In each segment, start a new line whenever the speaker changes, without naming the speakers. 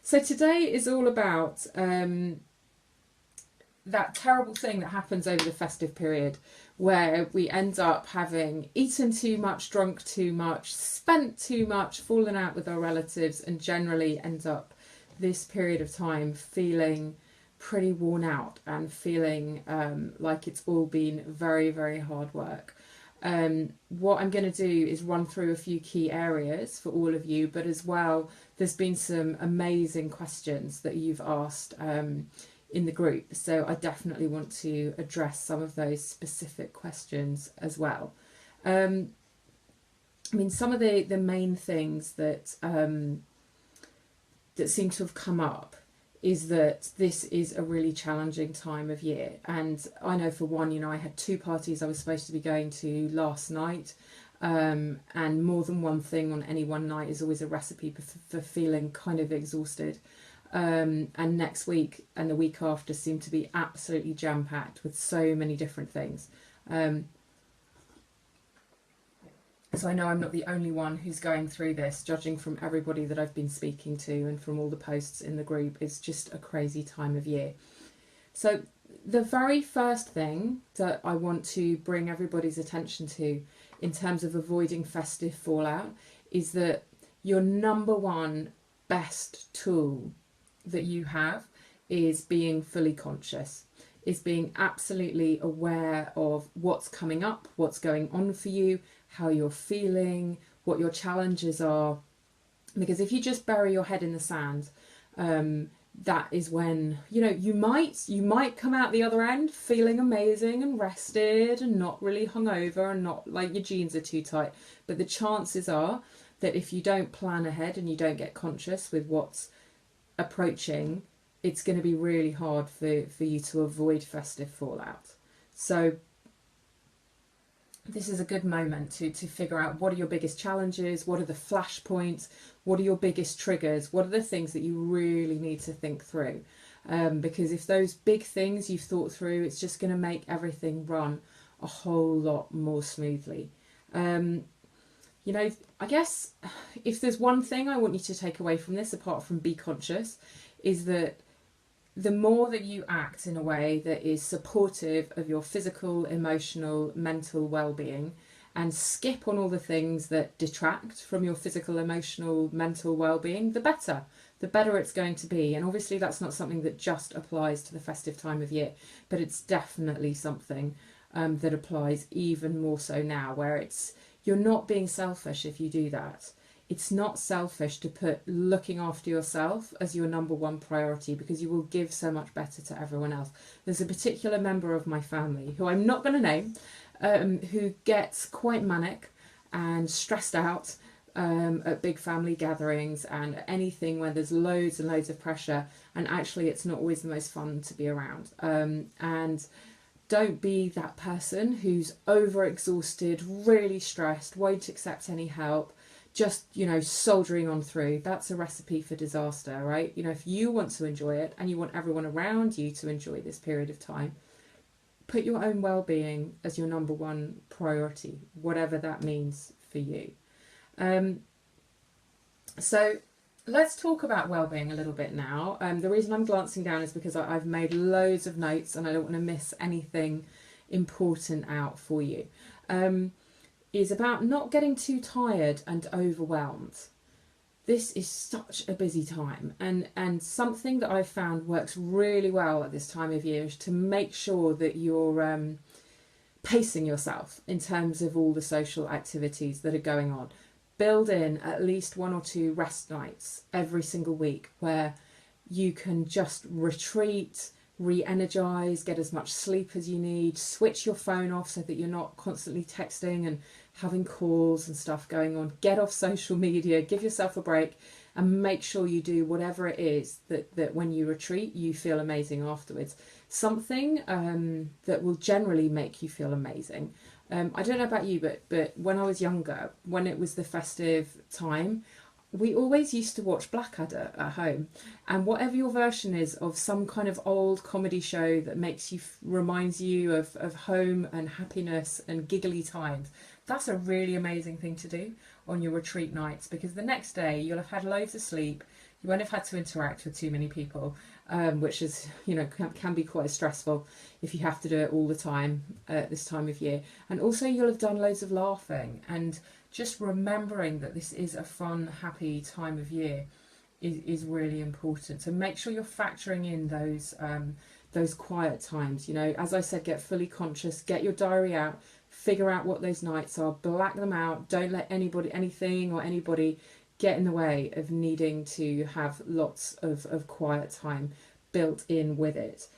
So today is all about that terrible thing that happens over the festive period where we end up having eaten too much, drunk too much, spent too much, fallen out with our relatives, and generally end up this period of time feeling pretty worn out and feeling like it's all been very, very hard work. What I'm going to do is run through a few key areas for all of you, but as well, there's been some amazing questions that you've asked in the group. So I definitely want to address some of those specific questions as well. I mean, some of the main things that that seem to have come up is that this is a really challenging time of year. And I know for one, I had two parties I was supposed to be going to last night. And more than one thing on any one night is always a recipe for feeling kind of exhausted. And next week and the week after seem to be absolutely jam-packed with so many different things. So I know I'm not the only one who's going through this, judging from everybody that I've been speaking to and from all the posts in the group. It's just a crazy time of year. So the very first thing that I want to bring everybody's attention to in terms of avoiding festive fallout is that your number one best tool that you have is being fully conscious, is being absolutely aware of what's coming up, what's going on for you, how you're feeling, what your challenges are. Because if you just bury your head in the sand, that is when you might come out the other end feeling amazing and rested and not really hungover and not like your jeans are too tight. But the chances are that if you don't plan ahead and you don't get conscious with what's approaching, it's going to be really hard for you to avoid festive fallout. So this is a good moment to figure out what are your biggest challenges, what are the flashpoints, what are your biggest triggers, what are the things that you really need to think through. Because if those big things you've thought through, it's just going to make everything run a whole lot more smoothly. I guess if there's one thing I want you to take away from this, apart from be conscious, is that the more that you act in a way that is supportive of your physical, emotional, mental well-being and skip on all the things that detract from your physical, emotional, mental well-being, the better. The better it's going to be. And obviously that's not something that just applies to the festive time of year, but it's definitely something that applies even more so now, where you're not being selfish if you do that. It's not selfish to put looking after yourself as your number one priority, because you will give so much better to everyone else. There's a particular member of my family, who I'm not going to name, who gets quite manic and stressed out at big family gatherings and anything where there's loads and loads of pressure, and actually it's not always the most fun to be around. And don't be that person who's overexhausted, really stressed, won't accept any help, just, soldiering on through. That's a recipe for disaster, right? If you want to enjoy it and you want everyone around you to enjoy this period of time, put your own well-being as your number one priority, whatever that means for you. So let's talk about well-being a little bit now. The reason I'm glancing down is because I've made loads of notes and I don't want to miss anything important out for you. Is about not getting too tired and overwhelmed. This is such a busy time, and something that I've found works really well at this time of year is to make sure that you're pacing yourself in terms of all the social activities that are going on. Build in at least 1 or 2 rest nights every single week where you can just retreat, re-energize, get as much sleep as you need, switch your phone off so that you're not constantly texting and having calls and stuff going on. Get off social media, give yourself a break, and make sure you do whatever it is that when you retreat, you feel amazing afterwards. Something that will generally make you feel amazing. I don't know about you, but when I was younger, when it was the festive time, we always used to watch Blackadder at home, and whatever your version is of some kind of old comedy show that makes you reminds you of home and happiness and giggly times, that's a really amazing thing to do on your retreat nights, because the next day you'll have had loads of sleep, You won't have had to interact with too many people, which is, can be quite stressful if you have to do it all the time at this time of year. And also you'll have done loads of laughing, and just remembering that this is a fun, happy time of year is really important. So make sure you're factoring in those quiet times. As I said, get fully conscious, get your diary out, figure out what those nights are, black them out. Don't let anything or anybody get in the way of needing to have lots of quiet time built in with it.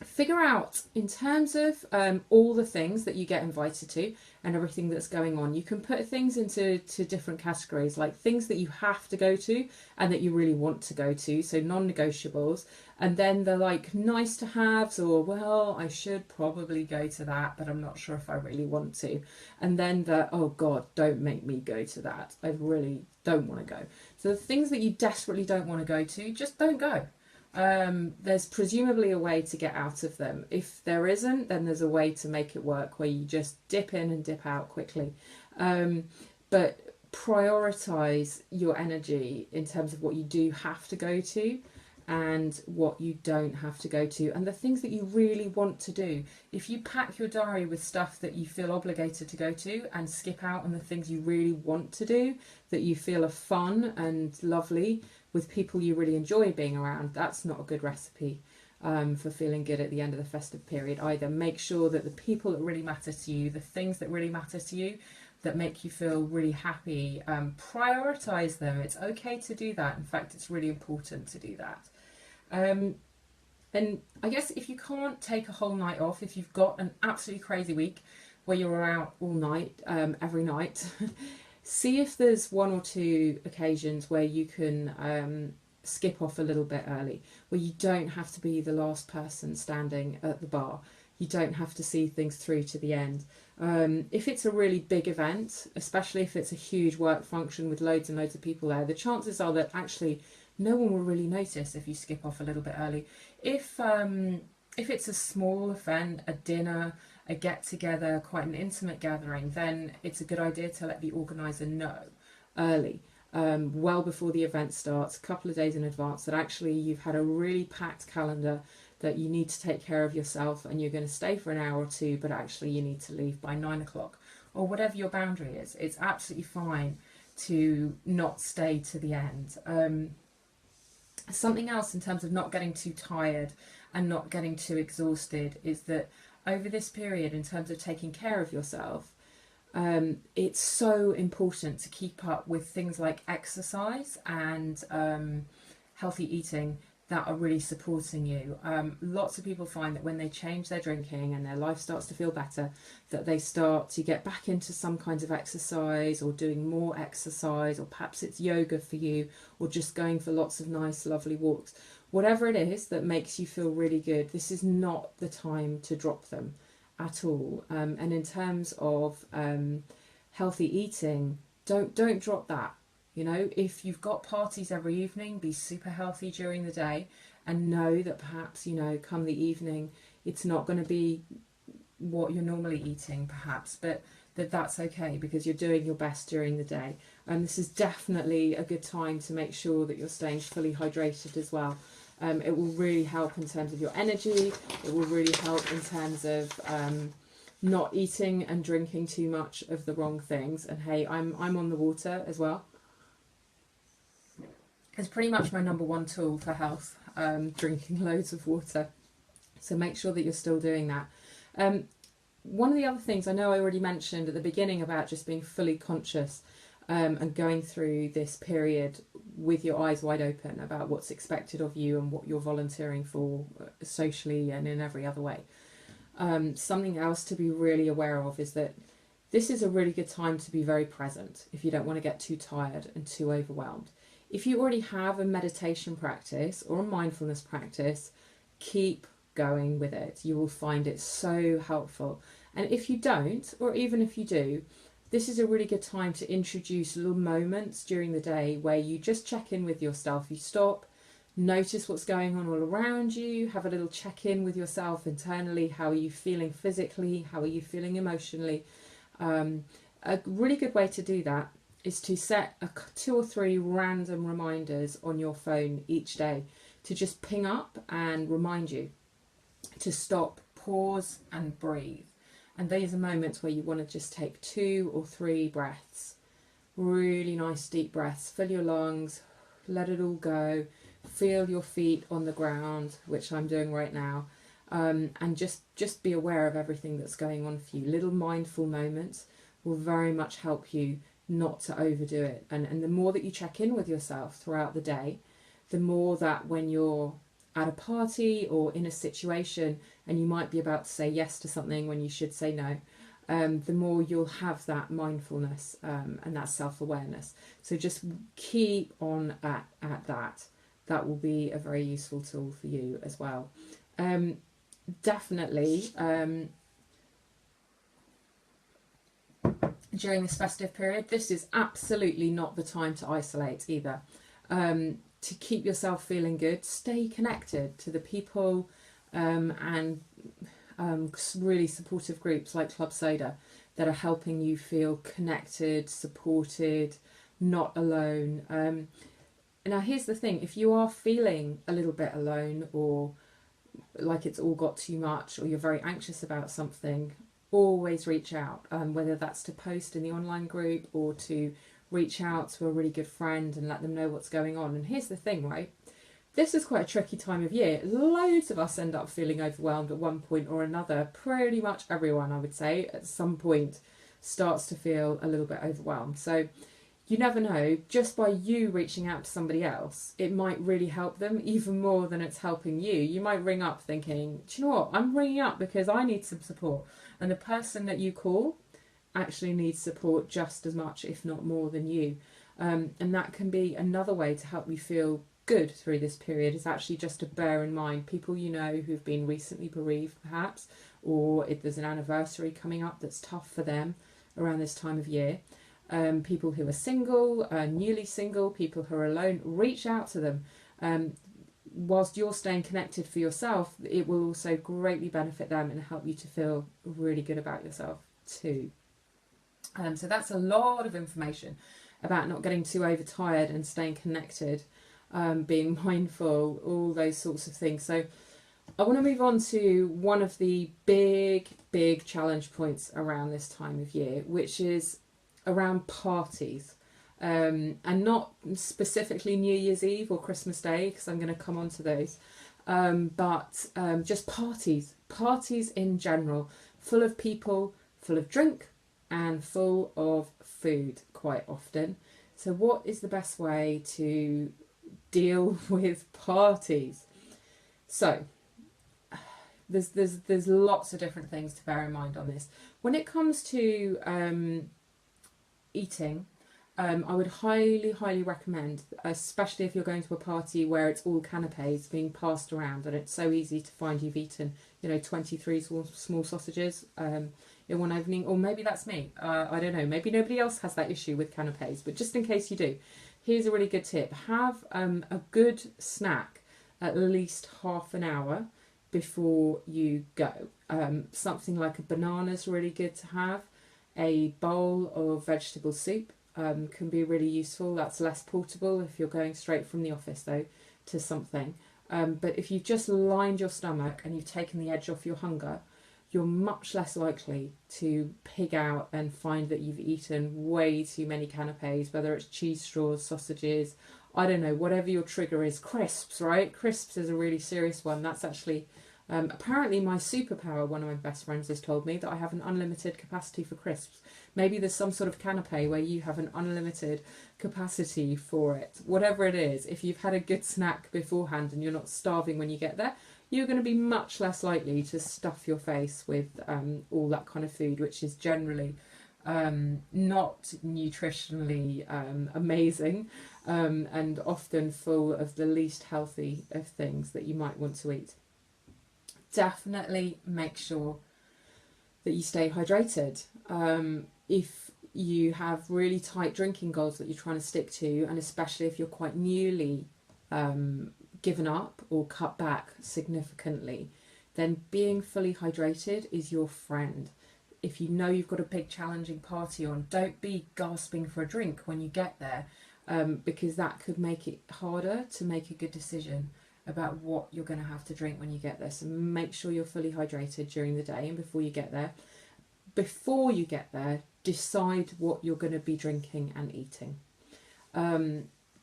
Figure out, in terms of all the things that you get invited to and everything that's going on, you can put things into different categories, like things that you have to go to and that you really want to go to, so non-negotiables, and then the like nice to haves, or well, I should probably go to that but I'm not sure if I really want to, and then the oh god, don't make me go to that, I really don't want to go. So the things that you desperately don't want to go to, just don't go. There's presumably a way to get out of them. If there isn't, then there's a way to make it work where you just dip in and dip out quickly. But prioritise your energy in terms of what you do have to go to and what you don't have to go to, and the things that you really want to do. If you pack your diary with stuff that you feel obligated to go to and skip out on the things you really want to do, that you feel are fun and lovely with people you really enjoy being around, that's not a good recipe for feeling good at the end of the festive period either. Make sure that the people that really matter to you, the things that really matter to you, that make you feel really happy, prioritise them. It's okay to do that. In fact, it's really important to do that. And I guess if you can't take a whole night off, if you've got an absolutely crazy week where you're out all night, every night, see if there's one or two occasions where you can skip off a little bit early, where you don't have to be the last person standing at the bar. You don't have to see things through to the end. If it's a really big event, especially if it's a huge work function with loads and loads of people there, the chances are that actually no one will really notice if you skip off a little bit early. If it's a small event, a dinner, a get-together, quite an intimate gathering, then it's a good idea to let the organiser know early, well before the event starts, a couple of days in advance, that actually you've had a really packed calendar, that you need to take care of yourself and you're going to stay for an hour or two, but actually you need to leave by 9 o'clock, or whatever your boundary is. It's absolutely fine to not stay to the end. Something else in terms of not getting too tired and not getting too exhausted is that over this period, in terms of taking care of yourself, it's so important to keep up with things like exercise and healthy eating that are really supporting you. Lots of people find that when they change their drinking and their life starts to feel better, that they start to get back into some kinds of exercise, or doing more exercise, or perhaps it's yoga for you, or just going for lots of nice lovely walks. Whatever it is that makes you feel really good, this is not the time to drop them at all. And in terms of healthy eating, don't drop that. If you've got parties every evening, be super healthy during the day, and know that perhaps, come the evening, it's not going to be what you're normally eating perhaps, but that's okay because you're doing your best during the day. And this is definitely a good time to make sure that you're staying fully hydrated as well. It will really help in terms of your energy. It will really help in terms of not eating and drinking too much of the wrong things. And hey, I'm on the water as well. It's pretty much my number one tool for health, drinking loads of water. So make sure that you're still doing that. One of the other things I know I already mentioned at the beginning about just being fully conscious and going through this period with your eyes wide open about what's expected of you and what you're volunteering for socially and in every other way. Something else to be really aware of is that this is a really good time to be very present if you don't want to get too tired and too overwhelmed. If you already have a meditation practice or a mindfulness practice, keep going with it. You will find it so helpful. And if you don't, or even if you do, this is a really good time to introduce little moments during the day where you just check in with yourself. You stop, notice what's going on all around you, have a little check-in with yourself internally. How are you feeling physically? How are you feeling emotionally? A really good way to do that is to set 2 or 3 random reminders on your phone each day to just ping up and remind you to stop, pause and breathe. And these are moments where you want to just take 2 or 3 breaths, really nice deep breaths, fill your lungs, let it all go, feel your feet on the ground, which I'm doing right now, and just be aware of everything that's going on for you. Little mindful moments will very much help you not to overdo it. And the more that you check in with yourself throughout the day, the more that when you're at a party or in a situation and you might be about to say yes to something when you should say no, the more you'll have that mindfulness and that self-awareness. So just keep on at that. That will be a very useful tool for you as well. Definitely during this festive period, this is absolutely not the time to isolate either. To keep yourself feeling good, stay connected to the people and really supportive groups like Club Soda that are helping you feel connected, supported, not alone. Now here's the thing, if you are feeling a little bit alone or like it's all got too much or you're very anxious about something, always reach out, whether that's to post in the online group or to reach out to a really good friend and let them know what's going on. And here's the thing, right? This is quite a tricky time of year. Loads of us end up feeling overwhelmed at one point or another. Pretty much everyone, I would say, at some point starts to feel a little bit overwhelmed. So you never know, just by you reaching out to somebody else, it might really help them even more than it's helping you. You might ring up thinking, do you know what, I'm ringing up because I need some support. And the person that you call actually needs support just as much, if not more than you. And that can be another way to help you feel good through this period, is actually just to bear in mind people you know who've been recently bereaved perhaps, or if there's an anniversary coming up that's tough for them around this time of year. People who are single, newly single, people who are alone, reach out to them. Whilst you're staying connected for yourself, it will also greatly benefit them and help you to feel really good about yourself too. So that's a lot of information about not getting too overtired and staying connected, being mindful, all those sorts of things. So I want to move on to one of the big challenge points around this time of year, which is around parties. And not specifically New Year's Eve or Christmas Day, because I'm going to come on to those, but just parties in general, full of people, full of drink, and full of food quite often. So what is the best way to deal with parties? So there's lots of different things to bear in mind on this. When it comes to eating, I would highly recommend, especially if you're going to a party where it's all canapes being passed around and it's so easy to find you've eaten, 23 small sausages in one evening, or maybe that's me, I don't know, maybe nobody else has that issue with canapes, but just in case you do, here's a really good tip. Have a good snack at least half an hour before you go. Something like a banana is really good to have. A bowl of vegetable soup can be really useful. That's less portable if you're going straight from the office though to something. But if you've just lined your stomach and you've taken the edge off your hunger, you're much less likely to pig out and find that you've eaten way too many canapes, whether it's cheese straws, sausages, I don't know, whatever your trigger is. Crisps, right? Crisps is a really serious one. That's actually apparently my superpower. One of my best friends has told me that I have an unlimited capacity for crisps. Maybe there's some sort of canapé where you have an unlimited capacity for it. Whatever it is, if you've had a good snack beforehand and you're not starving when you get there, you're going to be much less likely to stuff your face with all that kind of food, which is generally not nutritionally amazing, and often full of the least healthy of things that you might want to eat. Definitely make sure that you stay hydrated. If you have really tight drinking goals that you're trying to stick to, and especially if you're quite newly given up or cut back significantly, then being fully hydrated is your friend. if you know you've got a big challenging party on, don't be gasping for a drink when you get there, because that could make it harder to make a good decision about what you're going to have to drink when you get there. So make sure you're fully hydrated during the day and before you get there. Before you get there, decide what you're going to be drinking and eating.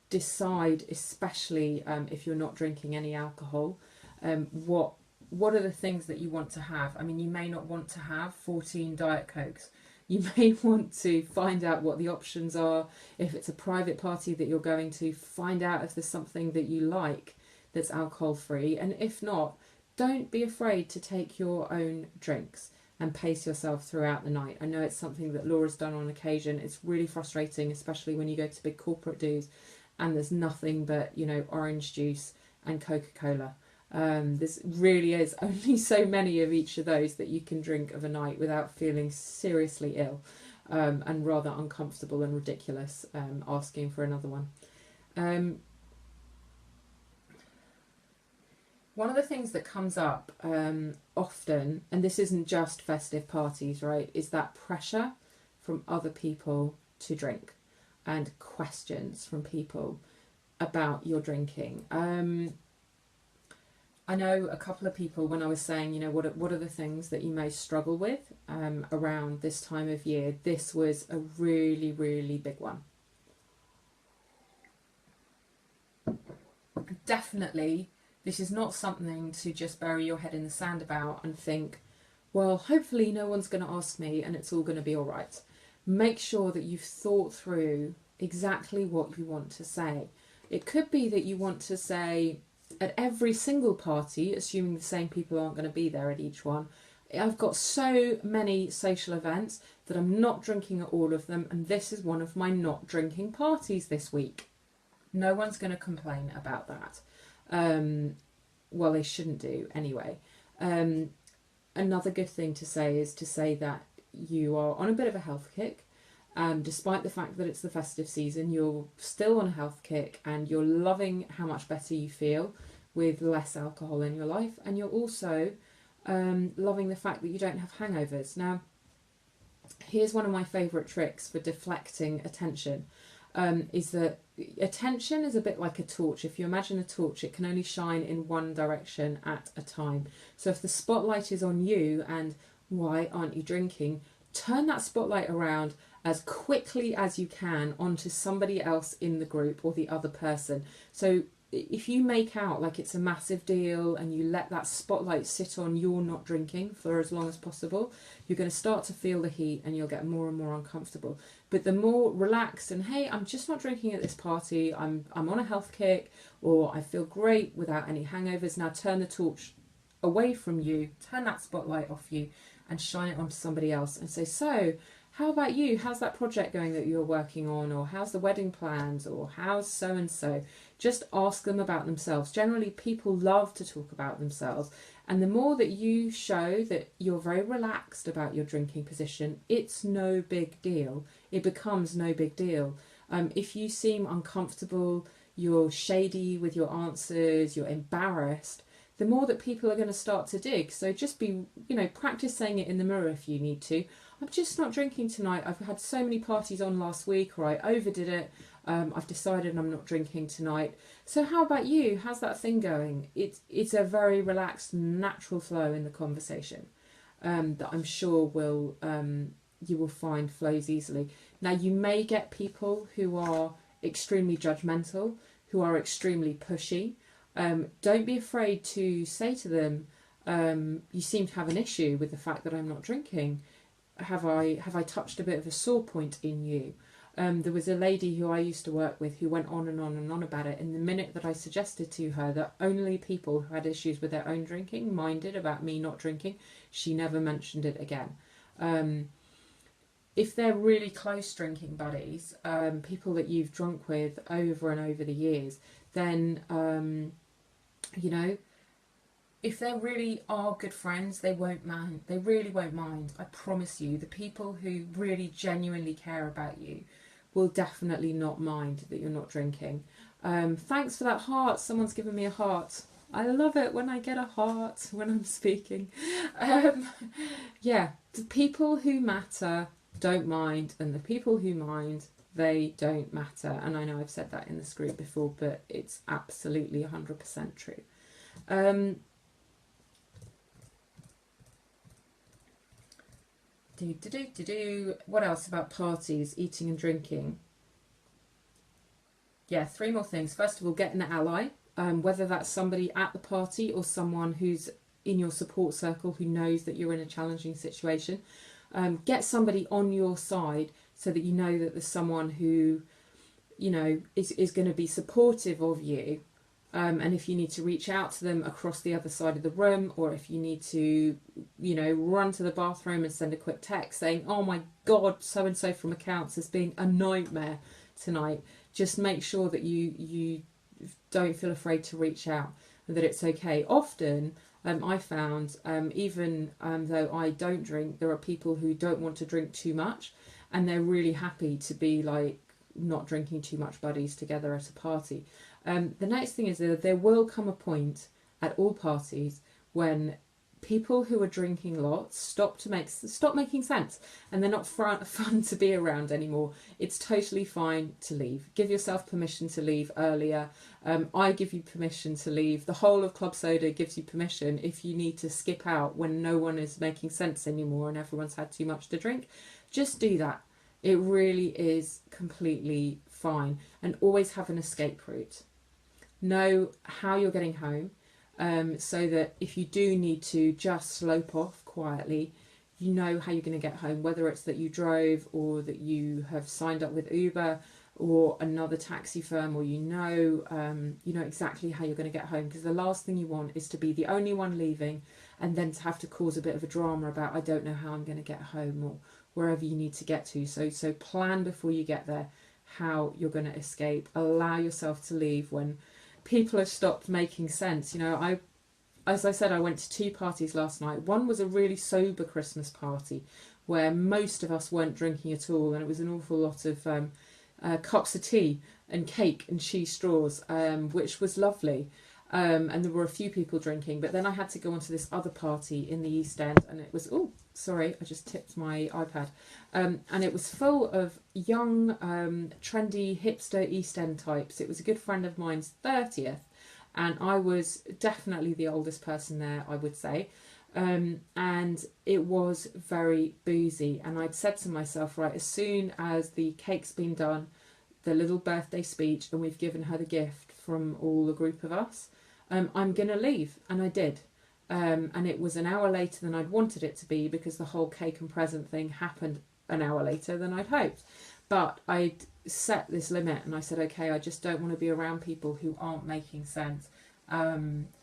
Decide, especially if you're not drinking any alcohol, what are the things that you want to have. I mean, you may not want to have 14 Diet Cokes. You may want to find out what the options are. If it's a private party that you're going to, find out if there's something that you like that's alcohol free. And if not, don't be afraid to take your own drinks and pace yourself throughout the night. I know it's something that Laura's done on occasion. It's really frustrating, especially when you go to big corporate dues and there's nothing but, you know, orange juice and Coca-Cola. There's really is only so many of each of those that you can drink of a night without feeling seriously ill, and rather uncomfortable and ridiculous, asking for another one. One of the things that comes up often, and this isn't just festive parties, right, is that pressure from other people to drink and questions from people about your drinking. I know a couple of people, when I was saying, you know, what are the things that you most struggle with around this time of year, this was a really, really big one. Definitely, this is not something to just bury your head in the sand about and think, well, hopefully no one's going to ask me and it's all going to be all right. Make sure that you've thought through exactly what you want to say. It could be that you want to say, at every single party, assuming the same people aren't going to be there at each one, I've got so many social events that I'm not drinking at all of them, and this is one of my not drinking parties this week. No one's going to complain about that. Well, they shouldn't do anyway. Another good thing to say is to say that you are on a bit of a health kick. Despite the fact that it's the festive season, you're still on a health kick and you're loving how much better you feel with less alcohol in your life, and you're also loving the fact that you don't have hangovers. Now, here's one of my favourite tricks for deflecting attention, is that attention is a bit like a torch. If you imagine a torch, it can only shine in one direction at a time. So if the spotlight is on you and why aren't you drinking, turn that spotlight around as quickly as you can onto somebody else in the group or the other person. So if you make out like it's a massive deal and you let that spotlight sit on you're not drinking for as long as possible, you're going to start to feel the heat and you'll get more and more uncomfortable. But the more relaxed and, hey, I'm just not drinking at this party, I'm on a health kick, or I feel great without any hangovers, now turn the torch away from you, turn that spotlight off you and shine it onto somebody else and say, so how about you? How's that project going that you're working on? Or how's the wedding plans? Or how's so-and-so? Just ask them about themselves. Generally, people love to talk about themselves. And the more that you show that you're very relaxed about your drinking position, it's no big deal. It becomes no big deal. If you seem uncomfortable, you're shady with your answers, you're embarrassed, the more that people are going to start to dig. So just be, practice saying it in the mirror if you need to. I'm just not drinking tonight. I've had so many parties on last week, or I overdid it. I've decided I'm not drinking tonight. So how about you? How's that thing going? It's a very relaxed, natural flow in the conversation that I'm sure you will find flows easily. Now, you may get people who are extremely judgmental, who are extremely pushy. Don't be afraid to say to them, you seem to have an issue with the fact that I'm not drinking. Have I touched a bit of a sore point in you? There was a lady who I used to work with who went on and on and on about it, and the minute that I suggested to her that only people who had issues with their own drinking minded about me not drinking, she never mentioned it again. If they're really close drinking buddies, people that you've drunk with over and over the years, then if they really are good friends, they won't mind. They really won't mind. I promise you, the people who really genuinely care about you will definitely not mind that you're not drinking. Thanks for that heart. Someone's given me a heart. I love it when I get a heart when I'm speaking. Yeah, the people who matter don't mind, and the people who mind, they don't matter. And I know I've said that in this group before, but it's absolutely 100% true. What else about parties, eating and drinking? Yeah, 3 more things. First of all, get an ally, whether that's somebody at the party or someone who's in your support circle who knows that you're in a challenging situation. Get somebody on your side so that you know that there's someone who, you know, is going to be supportive of you. And if you need to reach out to them across the other side of the room, or if you need to, you know, run to the bathroom and send a quick text saying, oh my God, so-and-so from accounts has been a nightmare tonight, just make sure that you don't feel afraid to reach out and that it's okay. Often, I found, even though I don't drink, there are people who don't want to drink too much, and they're really happy to be like not drinking too much buddies together at a party. The next thing is that there will come a point at all parties when people who are drinking lots stop making sense, and they're not fun to be around anymore. It's totally fine to leave. Give yourself permission to leave earlier. I give you permission to leave. The whole of Club Soda gives you permission if you need to skip out when no one is making sense anymore and everyone's had too much to drink. Just do that. It really is completely fine. And always have an escape route. Know how you're getting home, so that if you do need to just slope off quietly, you know how you're going to get home, whether it's that you drove or that you have signed up with Uber or another taxi firm, or you know exactly how you're going to get home, because the last thing you want is to be the only one leaving and then to have to cause a bit of a drama about, I don't know how I'm going to get home, or wherever you need to get to. So plan before you get there how you're going to escape. Allow yourself to leave when people have stopped making sense. You know, as I said, I went to 2 parties last night. One was a really sober Christmas party where most of us weren't drinking at all, and it was an awful lot of cups of tea and cake and cheese straws, which was lovely. And there were a few people drinking, but then I had to go on to this other party in the East End, and it was, oh, sorry, I just tipped my iPad. And it was full of young, trendy, hipster East End types. It was a good friend of mine's 30th, and I was definitely the oldest person there, I would say. And it was very boozy, and I'd said to myself, right, as soon as the cake's been done, the little birthday speech, and we've given her the gift from all the group of us, I'm going to leave. And I did. And it was an hour later than I'd wanted it to be, because the whole cake and present thing happened an hour later than I'd hoped. But I'd set this limit, and I said, okay, I just don't want to be around people who aren't making sense.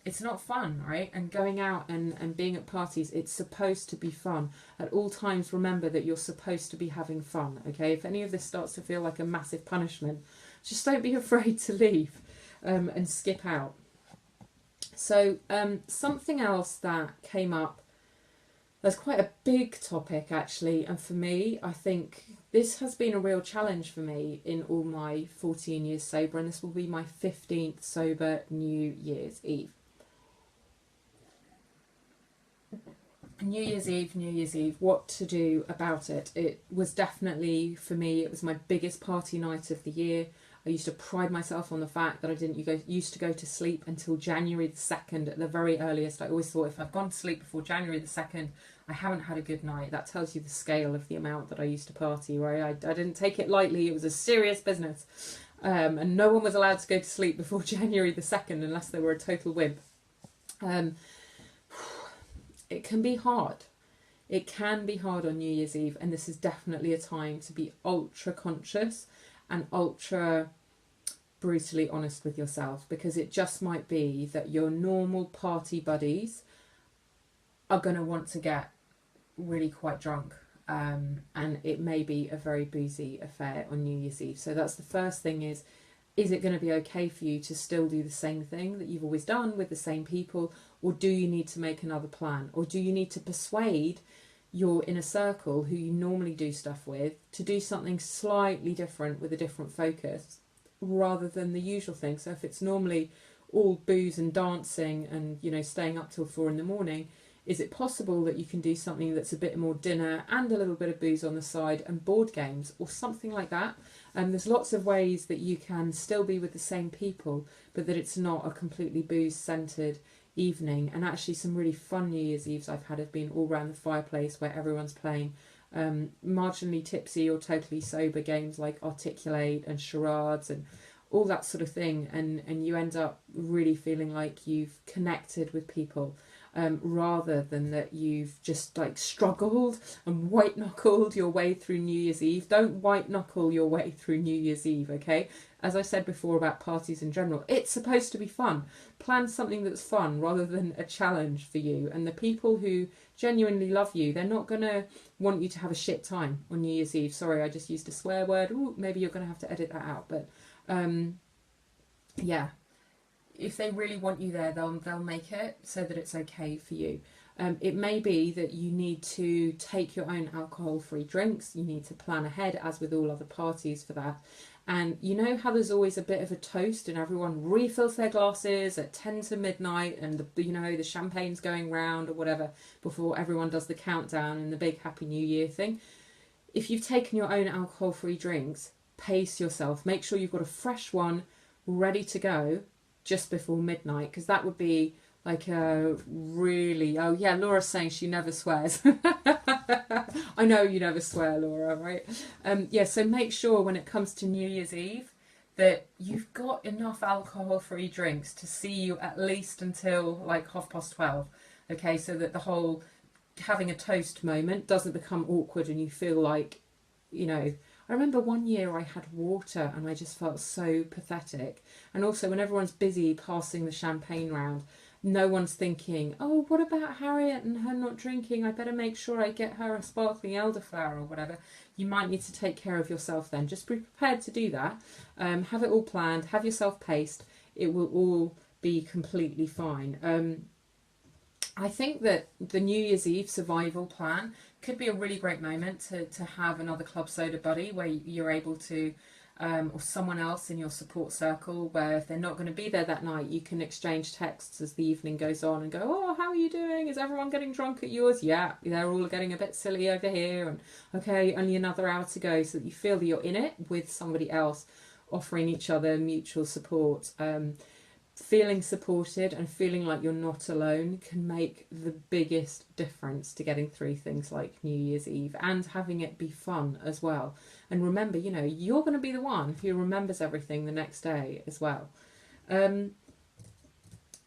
It's not fun, right? And going out and being at parties, it's supposed to be fun. At all times, remember that you're supposed to be having fun, okay? If any of this starts to feel like a massive punishment, just don't be afraid to leave and skip out. So something else that came up, that's quite a big topic actually, and for me, I think this has been a real challenge for me in all my 14 years sober, and this will be my 15th sober New Year's Eve. New Year's Eve, what to do about it? It was definitely, for me, it was my biggest party night of the year. I used to pride myself on the fact that I used to go to sleep until January the 2nd at the very earliest. I always thought if I've gone to sleep before January the 2nd, I haven't had a good night. That tells you the scale of the amount that I used to party, right? I didn't take it lightly. It was a serious business. And no one was allowed to go to sleep before January the 2nd unless they were a total wimp. It can be hard. It can be hard on New Year's Eve, and this is definitely a time to be ultra conscious and ultra brutally honest with yourself, because it just might be that your normal party buddies are going to want to get really quite drunk, and it may be a very boozy affair on New Year's Eve. So that's the first thing, is it going to be okay for you to still do the same thing that you've always done with the same people, or do you need to make another plan, or do you need to persuade your inner circle who you normally do stuff with to do something slightly different with a different focus rather than the usual thing? So if it's normally all booze and dancing and, you know, staying up till 4 in the morning, is it possible that you can do something that's a bit more dinner and a little bit of booze on the side and board games or something like that? And there's lots of ways that you can still be with the same people, but that it's not a completely booze-centred evening. And actually some really fun New Year's Eves I've had have been all around the fireplace where everyone's playing marginally tipsy or totally sober games like Articulate and Charades and all that sort of thing. And you end up really feeling like you've connected with people. Rather than that you've just like struggled and white knuckled your way through New Year's Eve. Don't white knuckle your way through New Year's Eve, okay? As I said before about parties in general, it's supposed to be fun. Plan something that's fun rather than a challenge for you. And the people who genuinely love you, they're not going to want you to have a shit time on New Year's Eve. Sorry, I just used a swear word. Ooh, maybe you're going to have to edit that out. But yeah. If they really want you there, they'll make it so that it's okay for you. It may be that you need to take your own alcohol-free drinks. You need to plan ahead, as with all other parties, for that. And you know how there's always a bit of a toast and everyone refills their glasses at 10 to midnight and the champagne's going round or whatever before everyone does the countdown and the big Happy New Year thing. If you've taken your own alcohol-free drinks, pace yourself. Make sure you've got a fresh one ready to go just before midnight, because that would be like a really... Oh yeah, Laura's saying she never swears. I know you never swear, Laura, right? Yeah, so make sure when it comes to New Year's Eve that you've got enough alcohol-free drinks to see you at least until like 12:30, okay, so that the whole having a toast moment doesn't become awkward and you feel like, you know... I remember one year I had water and I just felt so pathetic. And also when everyone's busy passing the champagne round, no one's thinking, oh, what about Harriet and her not drinking? I better make sure I get her a sparkling elderflower or whatever. You might need to take care of yourself then. Just be prepared to do that. Have it all planned. Have yourself paced. It will all be completely fine. I think that the New Year's Eve survival plan could be a really great moment to have another club soda buddy where you're able to, or someone else in your support circle where if they're not going to be there that night, you can exchange texts as the evening goes on and go, oh, how are you doing? Is everyone getting drunk at yours? Yeah, they're all getting a bit silly over here. And okay, only another hour to go, so that you feel that you're in it with somebody else, offering each other mutual support. Feeling supported and feeling like you're not alone can make the biggest difference to getting through things like New Year's Eve and having it be fun as well. And remember, you know, you're going to be the one who remembers everything the next day as well.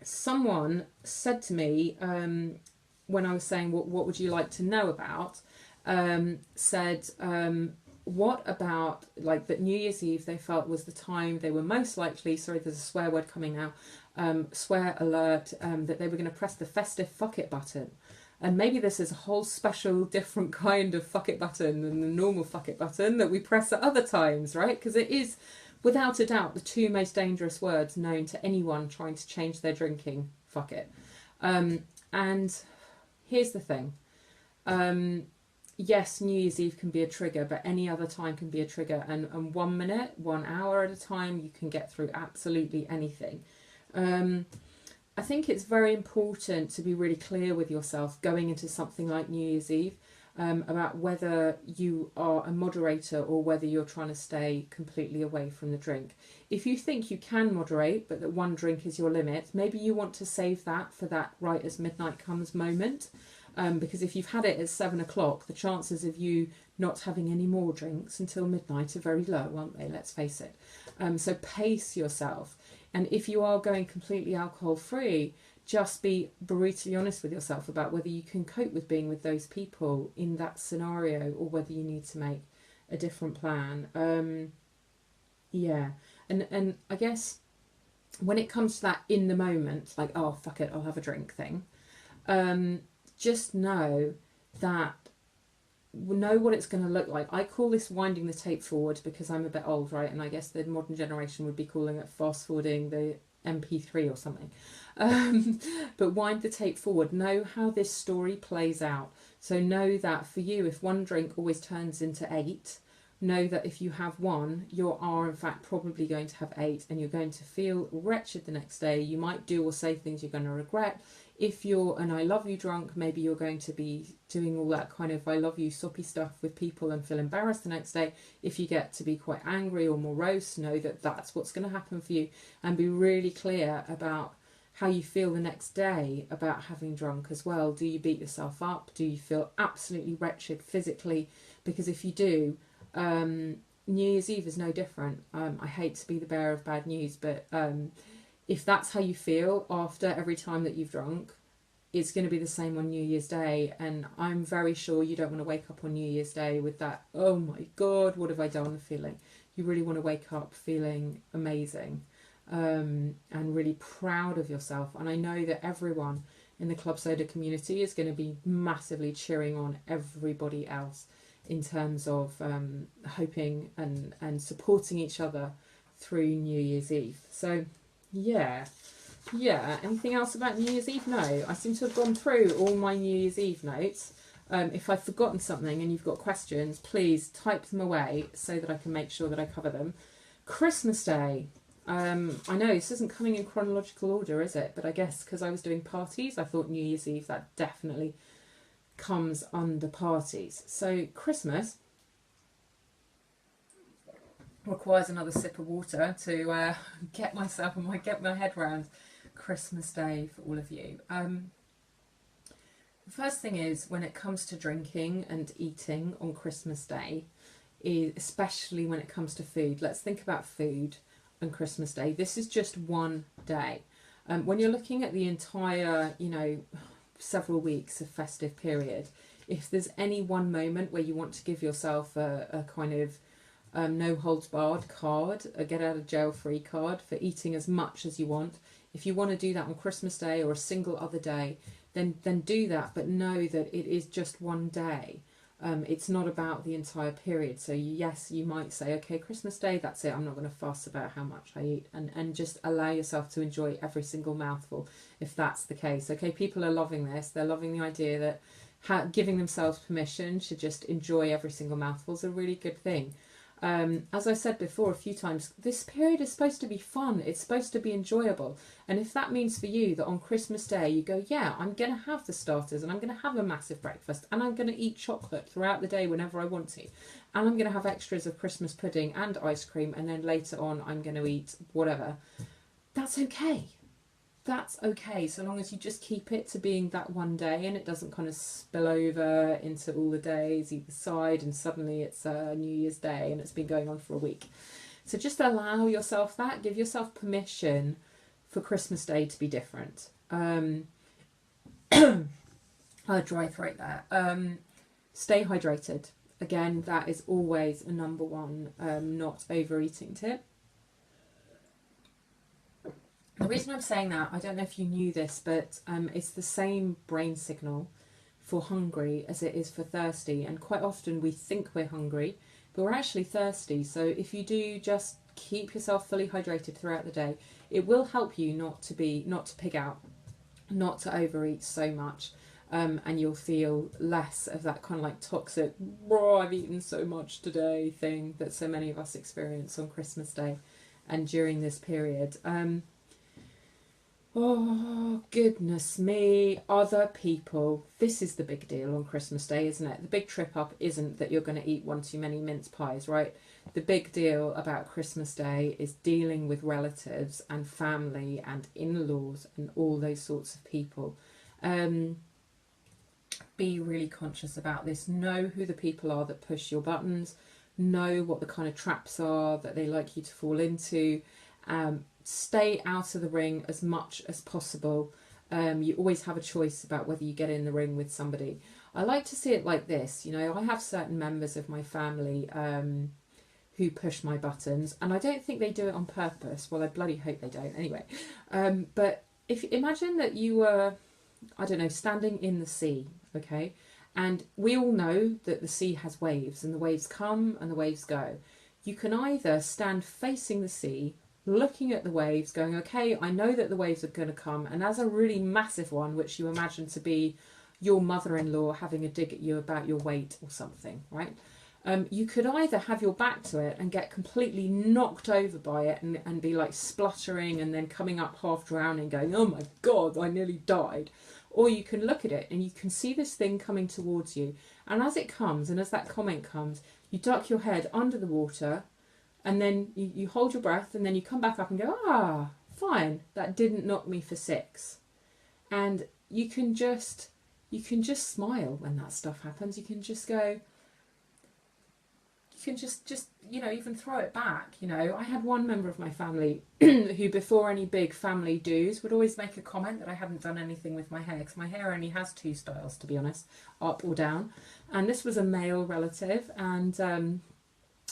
Someone said to me when I was saying what would you like to know about, said what about like that New Year's Eve they felt was the time they were most likely, sorry there's a swear word coming now, swear alert, that they were going to press the festive fuck it button. And maybe this is a whole special different kind of fuck it button than the normal fuck it button that we press at other times, right? Because it is without a doubt the two most dangerous words known to anyone trying to change their drinking. Fuck it. And here's the thing. Yes, New Year's Eve can be a trigger, but any other time can be a trigger. And 1 minute, 1 hour at a time, you can get through absolutely anything. I think it's very important to be really clear with yourself going into something like New Year's Eve about whether you are a moderator or whether you're trying to stay completely away from the drink. If you think you can moderate, but that 1 drink is your limit, maybe you want to save that for that right as midnight comes moment. Because if you've had it at 7 o'clock, the chances of you not having any more drinks until midnight are very low, aren't they? Let's face it. So pace yourself. And if you are going completely alcohol free, just be brutally honest with yourself about whether you can cope with being with those people in that scenario or whether you need to make a different plan. Yeah. And I guess when it comes to that in the moment, like, oh, fuck it, I'll have a drink thing. Just know what it's going to look like. I call this winding the tape forward because I'm a bit old, right? And I guess the modern generation would be calling it fast forwarding the MP3 or something. But wind the tape forward. Know how this story plays out. So know that for you, if 1 drink always turns into 8, know that if you have one, you are in fact probably going to have 8, and you're going to feel wretched the next day. You might do or say things you're going to regret. If you're an I love you drunk, maybe you're going to be doing all that kind of I love you soppy stuff with people and feel embarrassed the next day. If you get to be quite angry or morose, know that that's what's going to happen for you, and be really clear about how you feel the next day about having drunk as well. Do you beat yourself up? Do you feel absolutely wretched physically? Because if you do, New Year's Eve is no different. I hate to be the bearer of bad news, but if that's how you feel after every time that you've drunk, it's going to be the same on New Year's Day. And I'm very sure you don't want to wake up on New Year's Day with that, oh my God, what have I done feeling. You really want to wake up feeling amazing, and really proud of yourself. And I know that everyone in the Club Soda community is going to be massively cheering on everybody else in terms of hoping and supporting each other through New Year's Eve. So yeah, anything else about New Year's Eve? No, I seem to have gone through all my New Year's Eve notes. If I've forgotten something and you've got questions, please type them away so that I can make sure that I cover them. Christmas Day. I know this isn't coming in chronological order, is it? But I guess because I was doing parties, I thought New Year's Eve, that definitely comes under parties. So Christmas requires another sip of water to get my head around Christmas Day for all of you. The first thing is, when it comes to drinking and eating on Christmas Day, especially when it comes to food, let's think about food on Christmas Day. This is just one day. When you're looking at the entire, several weeks of festive period, if there's any one moment where you want to give yourself a kind of no holds barred card, a get out of jail free card for eating as much as you want, if you want to do that on Christmas Day or a single other day, then do that, but know that it is just one day. It's not about the entire period. So yes, you might say, okay, Christmas Day, that's it, I'm not going to fuss about how much I eat, and just allow yourself to enjoy every single mouthful if that's the case. Okay, people are loving this. They're loving the idea that giving themselves permission to just enjoy every single mouthful is a really good thing. As I said before a few times, this period is supposed to be fun. It's supposed to be enjoyable. And if that means for you that on Christmas Day you go, yeah, I'm going to have the starters and I'm going to have a massive breakfast and I'm going to eat chocolate throughout the day whenever I want to. And I'm going to have extras of Christmas pudding and ice cream, and then later on I'm going to eat whatever. That's okay. That's okay, so long as you just keep it to being that one day and it doesn't kind of spill over into all the days either side and suddenly it's New Year's Day and it's been going on for a week. So just allow yourself that, give yourself permission for Christmas Day to be different. Dry throat there. Stay hydrated. Again, that is always a number one not overeating tip. The reason I'm saying that, I don't know if you knew this, but it's the same brain signal for hungry as it is for thirsty. And quite often we think we're hungry, but we're actually thirsty. So if you do just keep yourself fully hydrated throughout the day, it will help you not to pig out, not to overeat so much. And you'll feel less of that kind of like toxic, "Bro, I've eaten so much today" thing that so many of us experience on Christmas Day and during this period. Oh, goodness me, other people. This is the big deal on Christmas Day, isn't it? The big trip up isn't that you're going to eat one too many mince pies, right? The big deal about Christmas Day is dealing with relatives and family and in-laws and all those sorts of people. Be really conscious about this. Know who the people are that push your buttons. Know what the kind of traps are that they like you to fall into. Stay out of the ring as much as possible. You always have a choice about whether you get in the ring with somebody. I like to see it like this. I have certain members of my family who push my buttons, and I don't think they do it on purpose. Well, I bloody hope they don't anyway. But if imagine that you were, I don't know, standing in the sea, okay? And we all know that the sea has waves, and the waves come and the waves go. You can either stand facing the sea, looking at the waves, going, okay, I know that the waves are going to come, and as a really massive one, which you imagine to be your mother-in-law having a dig at you about your weight or something, right? You could either have your back to it and get completely knocked over by it and be like spluttering and then coming up half drowning going, oh my God, I nearly died. Or you can look at it and you can see this thing coming towards you. And as it comes, and as that comment comes, you duck your head under the water and then you hold your breath and then you come back up and go, ah, fine, that didn't knock me for 6. And you can just smile when that stuff happens. You can just go, you can just even throw it back. I had one member of my family who, before any big family do's, would always make a comment that I hadn't done anything with my hair, because my hair only has 2 styles, to be honest, up or down. And this was a male relative, and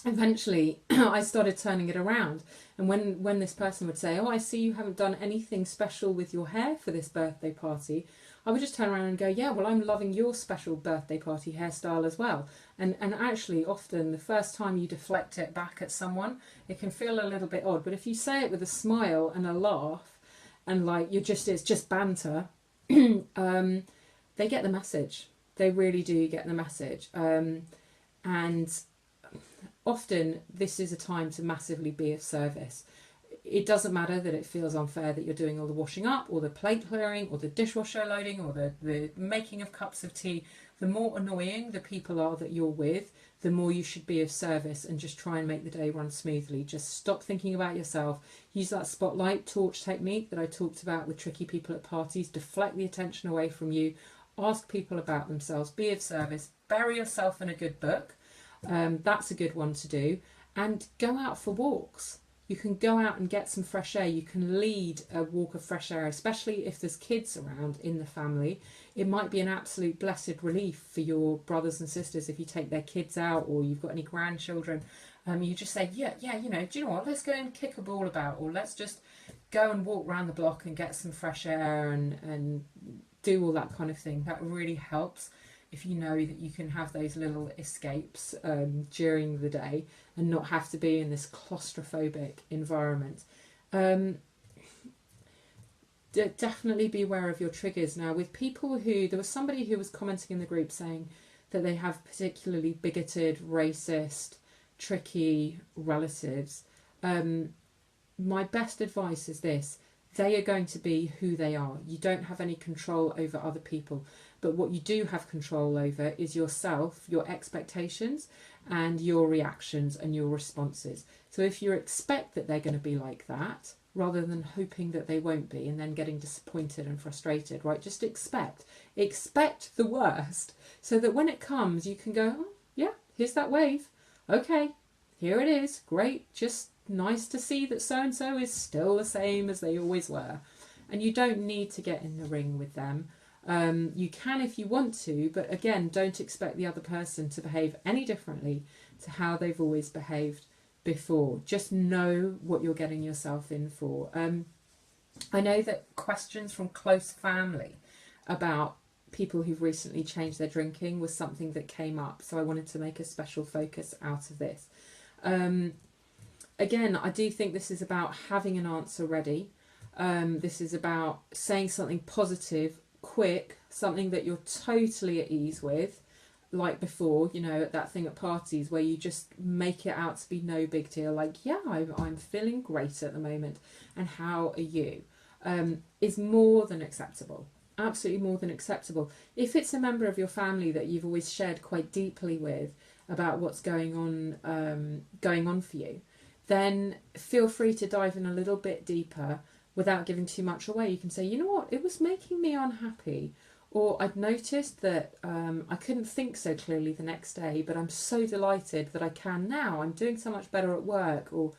eventually I started turning it around. And when this person would say, oh, I see you haven't done anything special with your hair for this birthday party, I would just turn around and go, yeah, well, I'm loving your special birthday party hairstyle as well. And actually, often the first time you deflect it back at someone, it can feel a little bit odd. But if you say it with a smile and a laugh, and like it's just banter, they get the message. They really do get the message. And often this is a time to massively be of service. It doesn't matter that it feels unfair that you're doing all the washing up or the plate clearing or the dishwasher loading or the making of cups of tea. The more annoying the people are that you're with, the more you should be of service and just try and make the day run smoothly. Just stop thinking about yourself. Use that spotlight torch technique that I talked about with tricky people at parties. Deflect the attention away from you. Ask people about themselves. Be of service. Bury yourself in a good book. That's a good one to do. And go out for walks. You can go out and get some fresh air. You can lead a walk of fresh air, especially if there's kids around in the family. It might be an absolute blessed relief for your brothers and sisters if you take their kids out, or you've got any grandchildren. You just say, do you know what, let's go and kick a ball about, or let's just go and walk around the block and get some fresh air and do all that kind of thing. That really helps. If you know that you can have those little escapes during the day and not have to be in this claustrophobic environment. Definitely be aware of your triggers. Now, with people there was somebody who was commenting in the group saying that they have particularly bigoted, racist, tricky relatives. My best advice is this: they are going to be who they are. You don't have any control over other people. But what you do have control over is yourself, your expectations, and your reactions and your responses. So if you expect that they're going to be like that, rather than hoping that they won't be and then getting disappointed and frustrated, right? Just expect the worst, so that when it comes, you can go, oh, yeah, here's that wave. Okay, here it is. Great. Just nice to see that so-and-so is still the same as they always were. And you don't need to get in the ring with them. You can if you want to, but again, don't expect the other person to behave any differently to how they've always behaved before. Just know what you're getting yourself in for. I know that questions from close family about people who've recently changed their drinking was something that came up, so I wanted to make a special focus out of this. Again, I do think this is about having an answer ready. This is about saying something positive, quick, something that you're totally at ease with, like before, at that thing at parties where you just make it out to be no big deal, like, yeah, I'm feeling great at the moment, and how are you, is more than acceptable. Absolutely more than acceptable. If it's a member of your family that you've always shared quite deeply with about what's going on for you, then feel free to dive in a little bit deeper without giving too much away. You can say, you know what, it was making me unhappy, or I'd noticed that I couldn't think so clearly the next day, but I'm so delighted that I can now. I'm doing so much better at work, or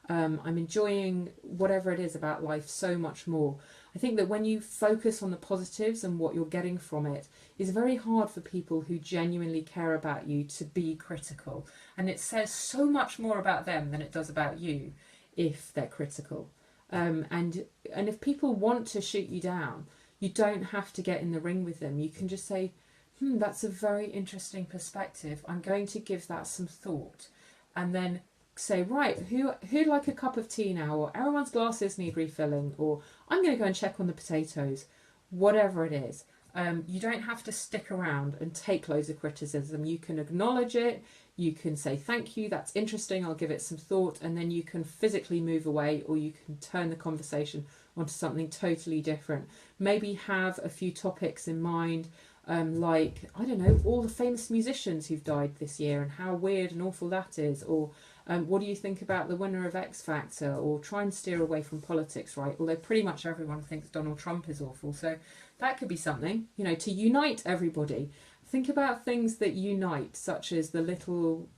I'm enjoying whatever it is about life so much more. I think that when you focus on the positives and what you're getting from it, it's very hard for people who genuinely care about you to be critical. And it says so much more about them than it does about you if they're critical. And if people want to shoot you down, you don't have to get in the ring with them. You can just say, that's a very interesting perspective. I'm going to give that some thought. And then say, right, who'd like a cup of tea now? Or everyone's glasses need refilling. Or I'm going to go and check on the potatoes. Whatever it is. You don't have to stick around and take loads of criticism. You can acknowledge it. You can say thank you, that's interesting, I'll give it some thought, and then you can physically move away, or you can turn the conversation onto something totally different. Maybe have a few topics in mind, like, I don't know, all the famous musicians who've died this year and how weird and awful that is, or what do you think about the winner of X Factor, or try and steer away from politics, right? Although pretty much everyone thinks Donald Trump is awful, so that could be something, you know, to unite everybody. Think about things that unite, such as the little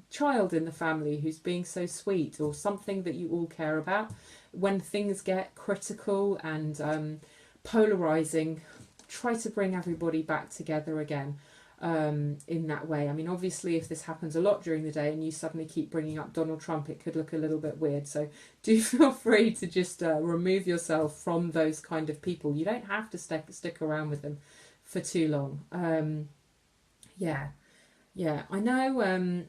child in the family who's being so sweet, or something that you all care about. When things get critical and polarizing, try to bring everybody back together again in that way. I mean, obviously, if this happens a lot during the day and you suddenly keep bringing up Donald Trump, it could look a little bit weird. So do feel free to just remove yourself from those kind of people. You don't have to stick around with them for too long. Yeah, I know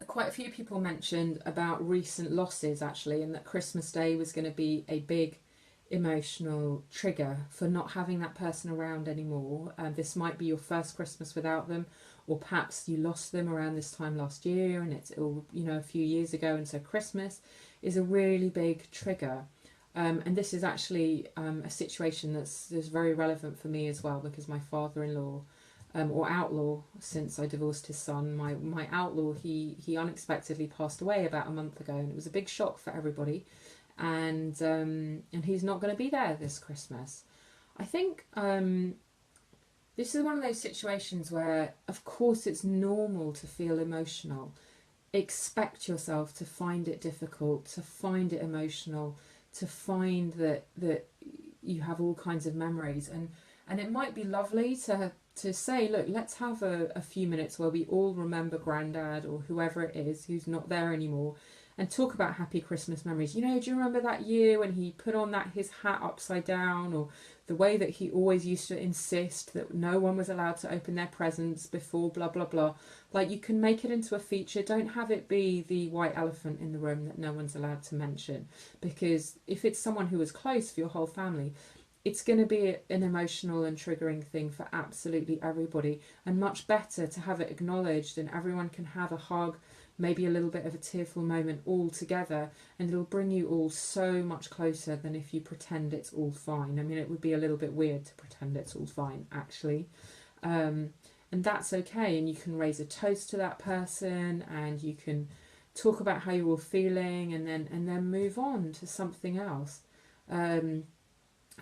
quite a few people mentioned about recent losses, actually, and that Christmas Day was going to be a big emotional trigger for not having that person around anymore. This might be your first Christmas without them, or perhaps you lost them around this time last year and it's all, you know, a few years ago, and so Christmas is a really big trigger. And this is actually a situation that's very relevant for me as well, because my father-in-law, or outlaw, since I divorced his son, my outlaw, he unexpectedly passed away about a month ago, and it was a big shock for everybody. And he's not going to be there this Christmas. I think this is one of those situations where, of course, it's normal to feel emotional. Expect yourself to find it difficult, to find it emotional, to find that you have all kinds of memories, and it might be lovely to say, look, let's have a few minutes where we all remember Grandad or whoever it is who's not there anymore, and talk about happy Christmas memories. You know, do you remember that year when he put on his hat upside down, or the way that he always used to insist that no one was allowed to open their presents before blah blah blah. Like, you can make it into a feature. Don't have it be the white elephant in the room that no one's allowed to mention, because if it's someone who was close for your whole family, it's going to be an emotional and triggering thing for absolutely everybody, and much better to have it acknowledged and everyone can have a hug, maybe a little bit of a tearful moment all together, and it'll bring you all so much closer than if you pretend it's all fine. I mean, it would be a little bit weird to pretend it's all fine, actually. And that's okay, and you can raise a toast to that person, and you can talk about how you're all feeling, and then move on to something else.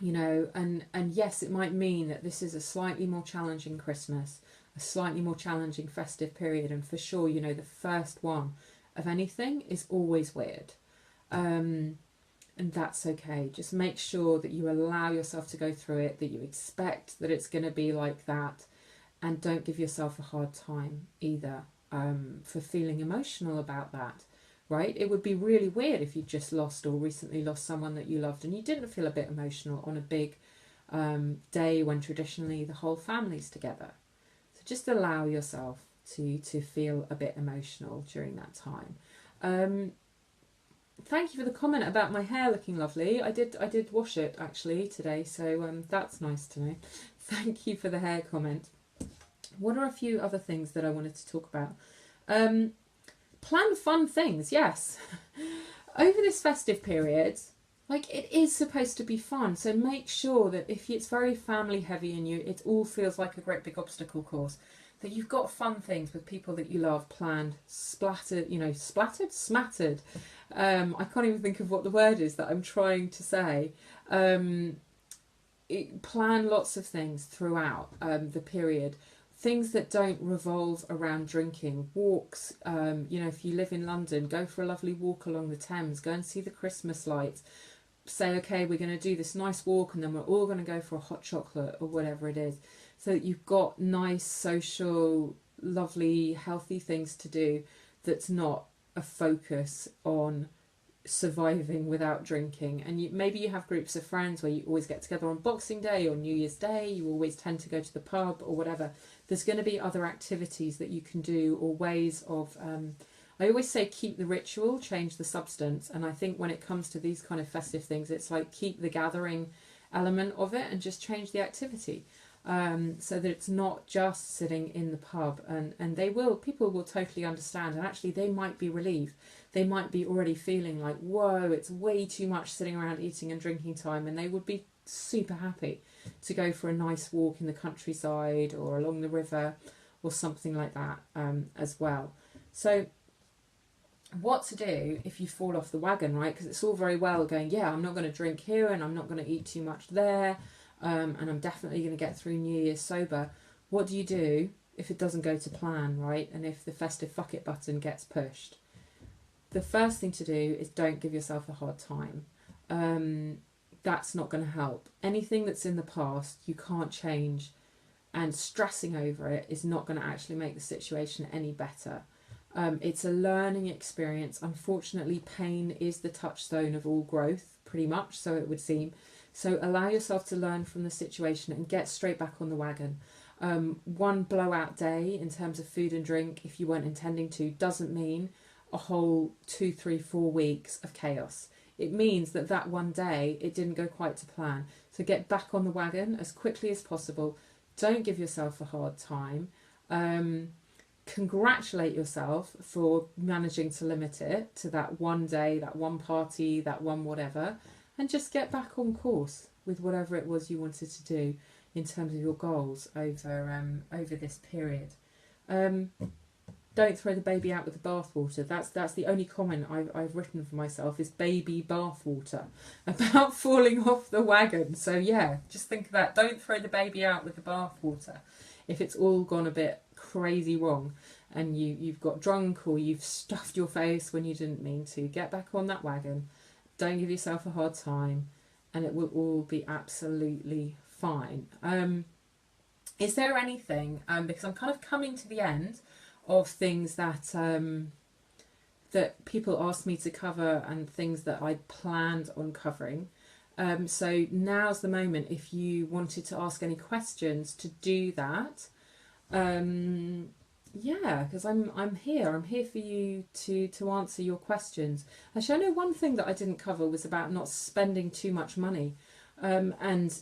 You know, and yes, it might mean that this is a slightly more challenging Christmas, a slightly more challenging festive period, and for sure, you know, the first one of anything is always weird, and that's okay. Just make sure that you allow yourself to go through it, that you expect that it's going to be like that, and don't give yourself a hard time either for feeling emotional about that. Right? It would be really weird if you just lost or recently lost someone that you loved and you didn't feel a bit emotional on a big day when traditionally the whole family's together. So just allow yourself to feel a bit emotional during that time. Thank you for the comment about my hair looking lovely. I did wash it actually today, so that's nice to know. Thank you for the hair comment. What are a few other things that I wanted to talk about? Plan fun things, yes. Over this festive period, like, it is supposed to be fun, so make sure that if it's very family heavy and it all feels like a great big obstacle course, that you've got fun things with people that you love planned, smattered. I can't even think of what the word is that I'm trying to say. Plan lots of things throughout the period. Things that don't revolve around drinking. Walks, you know, if you live in London, go for a lovely walk along the Thames, go and see the Christmas lights. Say, okay, we're going to do this nice walk and then we're all going to go for a hot chocolate or whatever it is. So that you've got nice, social, lovely, healthy things to do that's not a focus on surviving without drinking. And maybe you have groups of friends where you always get together on Boxing Day or New Year's Day, you always tend to go to the pub or whatever. There's going to be other activities that you can do, or ways of I always say keep the ritual, change the substance. And I think when it comes to these kind of festive things, it's like keep the gathering element of it and just change the activity. so that it's not just sitting in the pub, and people will totally understand, and actually they might be relieved. They might be already feeling like, whoa, it's way too much sitting around eating and drinking time, and they would be super happy to go for a nice walk in the countryside or along the river or something like that, as well. So what to do if you fall off the wagon, right? Because it's all very well going, yeah, I'm not going to drink here and I'm not going to eat too much there, and I'm definitely going to get through New Year's sober. What do you do if it doesn't go to plan, right? And if the festive fuck it button gets pushed? The first thing to do is don't give yourself a hard time. That's not going to help. Anything that's in the past you can't change, and stressing over it is not going to actually make the situation any better. It's a learning experience. Unfortunately, pain is the touchstone of all growth, pretty much, so it would seem. So allow yourself to learn from the situation and get straight back on the wagon. One blowout day in terms of food and drink, if you weren't intending to, doesn't mean a whole 2, 3, 4 weeks of chaos. It means that that one day it didn't go quite to plan. So get back on the wagon as quickly as possible. Don't give yourself a hard time. Congratulate yourself for managing to limit it to that one day, that one party, that one whatever, and just get back on course with whatever it was you wanted to do in terms of your goals over this period. Don't throw the baby out with the bathwater. That's the only comment I've written for myself, is baby bathwater, about falling off the wagon. So yeah, just think of that. Don't throw the baby out with the bathwater. If it's all gone a bit crazy wrong and you've got drunk or you've stuffed your face when you didn't mean to, get back on that wagon. Don't give yourself a hard time, and it will all be absolutely fine. Is there anything, because I'm kind of coming to the end of things that that people asked me to cover and things that I planned on covering. So now's the moment if you wanted to ask any questions to do that. Yeah, because I'm here for you to answer your questions. Actually, I know one thing that I didn't cover was about not spending too much money, and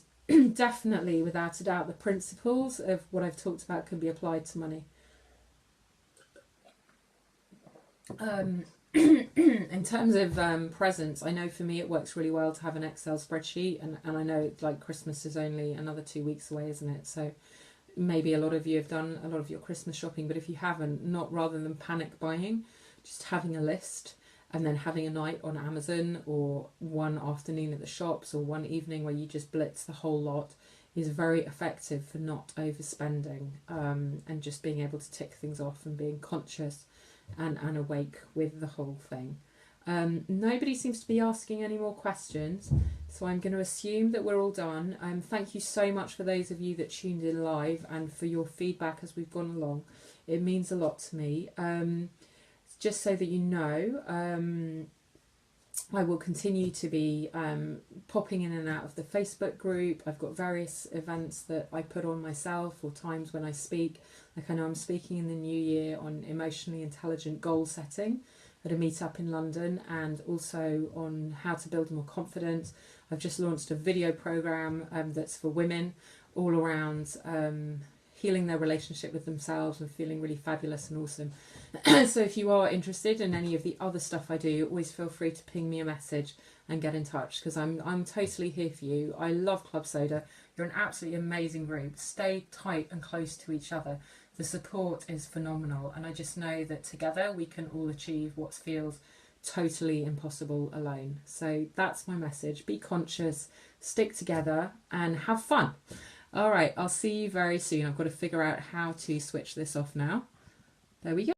definitely, without a doubt, the principles of what I've talked about can be applied to money. In terms of presents, I know for me it works really well to have an Excel spreadsheet, and I know like Christmas is only another 2 weeks away, isn't it? So maybe a lot of you have done a lot of your Christmas shopping, but if you haven't, not rather than panic buying, just having a list and then having a night on Amazon or one afternoon at the shops or one evening where you just blitz the whole lot is very effective for not overspending, and just being able to tick things off and being conscious and awake with the whole thing. Nobody seems to be asking any more questions, so I'm going to assume that we're all done. Thank you so much for those of you that tuned in live and for your feedback as we've gone along. It means a lot to me. Just so that you know, I will continue to be popping in and out of the Facebook group. I've got various events that I put on myself, or times when I speak. Like I know I'm speaking in the new year on emotionally intelligent goal setting at a meetup in London, and also on how to build more confidence. I've just launched a video program that's for women, all around healing their relationship with themselves and feeling really fabulous and awesome. So if you are interested in any of the other stuff I do, always feel free to ping me a message and get in touch, because I'm totally here for you. I love Club Soda. You're an absolutely amazing group. Stay tight and close to each other. The support is phenomenal, and I just know that together we can all achieve what feels totally impossible alone. So that's my message. Be conscious, stick together, and have fun. All right, I'll see you very soon. I've got to figure out how to switch this off now. There we go.